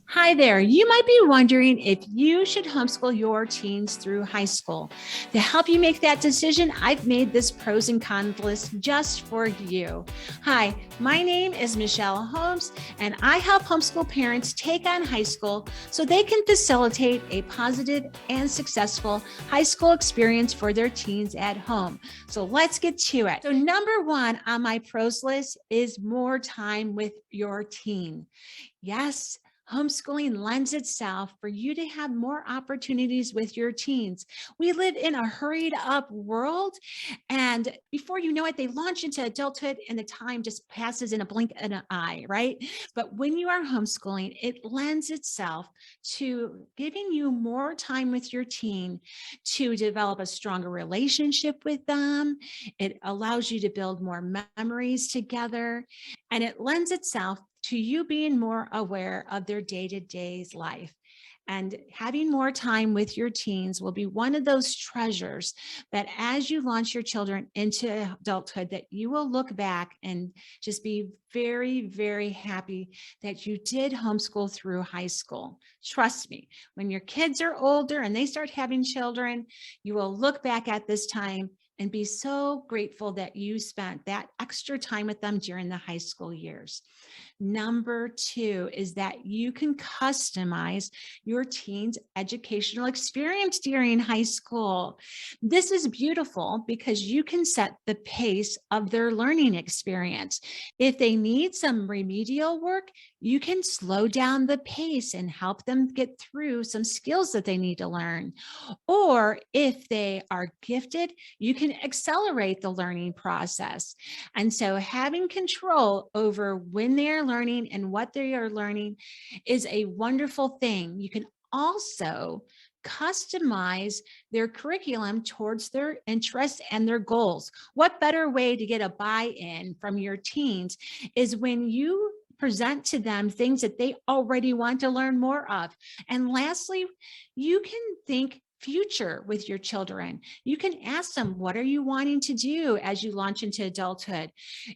Hi there. You might be wondering if you should homeschool your teens through high school. To help you make that decision, I've made this pros and cons list just for you. Hi, my name is Michele Holmes, and I help homeschool parents take on high school so they can facilitate a positive and successful high school experience for their teens at home. So let's get to it. So, number one on my pros list is more time with your teen. Yes, homeschooling lends itself for you to have more opportunities with your teens. We live in a hurried up world, and before you know it, they launch into adulthood and the time just passes in a blink of an eye, right? But when you are homeschooling, it lends itself to giving you more time with your teen to develop a stronger relationship with them. It allows you to build more memories together, and it lends itself to you being more aware of their day-to-day life. And having more time with your teens will be one of those treasures that as you launch your children into adulthood, that you will look back and just be very, very happy that you did homeschool through high school. Trust me, when your kids are older and they start having children, you will look back at this time and be so grateful that you spent that extra time with them during the high school years. Number two is that you can customize your teen's educational experience during high school. This is beautiful because you can set the pace of their learning experience. If they need some remedial work, you can slow down the pace and help them get through some skills that they need to learn. Or if they are gifted, you can accelerate the learning process. And so having control over when they are learning and what they are learning is a wonderful thing. You can also customize their curriculum towards their interests and their goals. What better way to get a buy-in from your teens is when you present to them things that they already want to learn more of. And lastly, you can think future with your children. You can ask them, what are you wanting to do as you launch into adulthood?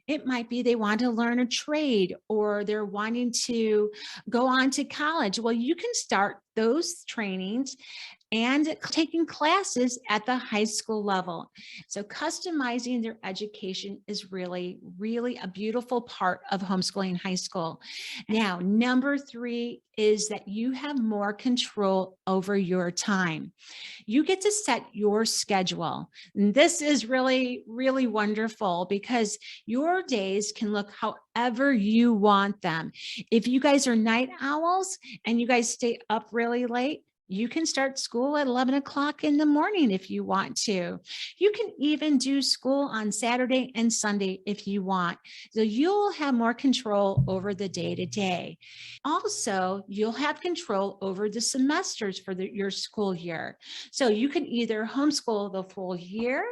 It might be they want to learn a trade or they're wanting to go on to college. Well, you can start those trainings and taking classes at the high school level. So customizing their education is really, really a beautiful part of homeschooling high school. Now, number three is that you have more control over your time. You get to set your schedule. And this is really, really wonderful because your days can look however you want them. If you guys are night owls and you guys stay up really late, you can start school at 11 o'clock in the morning if you want to. You can even do school on Saturday and Sunday if you want. So you'll have more control over the day to day. Also, you'll have control over the semesters for your school year. So you can either homeschool the full year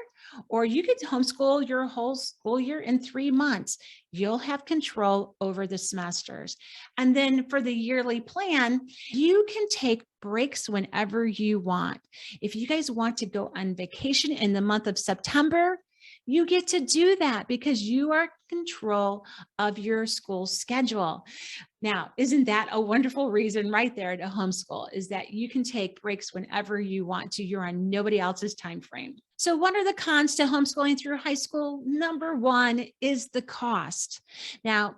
or you could homeschool your whole school year in 3 months. You'll have control over the semesters. And then for the yearly plan, you can take breaks whenever you want. If you guys want to go on vacation in the month of September, you get to do that because you are in control of your school schedule. Now, isn't that a wonderful reason right there to homeschool is that you can take breaks whenever you want to. You're on nobody else's time frame. So what are the cons to homeschooling through high school? Number one is the cost. Now,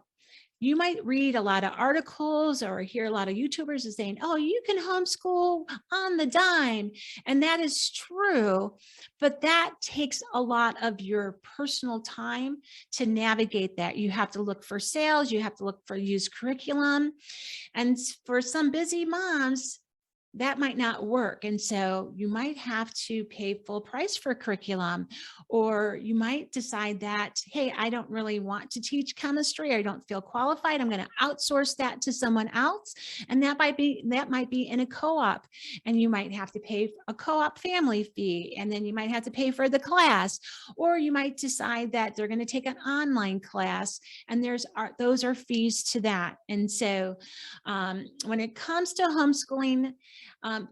you might read a lot of articles or hear a lot of YouTubers saying, oh, you can homeschool on the dime. And that is true, but that takes a lot of your personal time to navigate that. You have to look for sales, you have to look for used curriculum. And for some busy moms, that might not work. And so you might have to pay full price for curriculum, or you might decide that, hey, I don't really want to teach chemistry. I don't feel qualified. I'm going to outsource that to someone else. And that might be in a co-op, and you might have to pay a co-op family fee. And then you might have to pay for the class, or you might decide that they're going to take an online class, and those are fees to that. And so when it comes to homeschooling,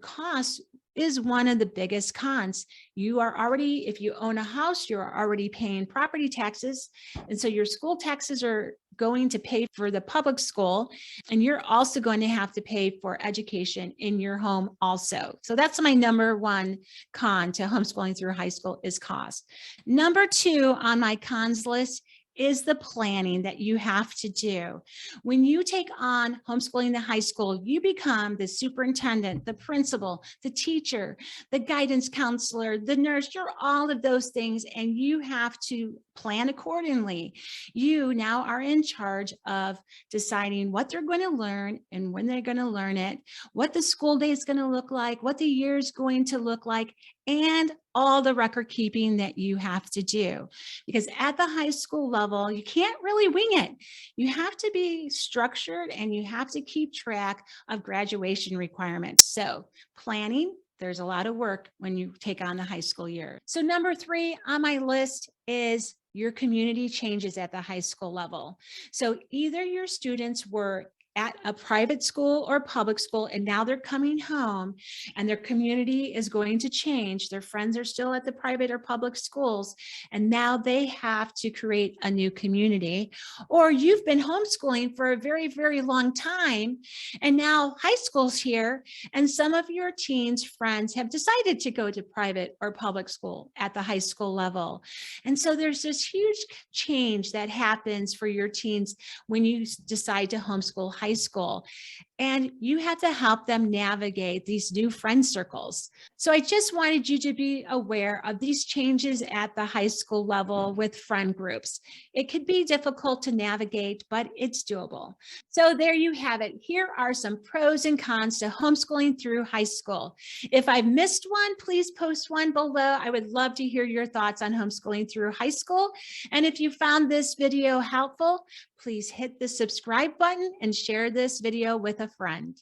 costs, is one of the biggest cons. You are already, if you own a house, you're already paying property taxes. And so your school taxes are going to pay for the public school, and you're also going to have to pay for education in your home also. So that's my number one con to homeschooling through high school is cost. Number two on my cons list is the planning that you have to do. When you take on homeschooling the high school, you become the superintendent, the principal, the teacher, the guidance counselor, the nurse, you're all of those things, and you have to plan accordingly. You now are in charge of deciding what they're going to learn and when they're going to learn it, what the school day is going to look like, what the year is going to look like, and all the record keeping that you have to do. Because at the high school level, you can't really wing it. You have to be structured and you have to keep track of graduation requirements. So planning, there's a lot of work when you take on the high school year. So number three on my list is your community changes at the high school level. So either your students were at a private school or public school, and now they're coming home and their community is going to change. Their friends are still at the private or public schools, and now they have to create a new community. Or you've been homeschooling for a very, very long time, and now high school's here, and some of your teens' friends have decided to go to private or public school at the high school level. And so there's this huge change that happens for your teens when you decide to homeschool high school. And you have to help them navigate these new friend circles. So I just wanted you to be aware of these changes at the high school level with friend groups. It could be difficult to navigate, but it's doable. So there you have it. Here are some pros and cons to homeschooling through high school. If I've missed one, please post one below. I would love to hear your thoughts on homeschooling through high school. And if you found this video helpful, please hit the subscribe button and share this video with a friend.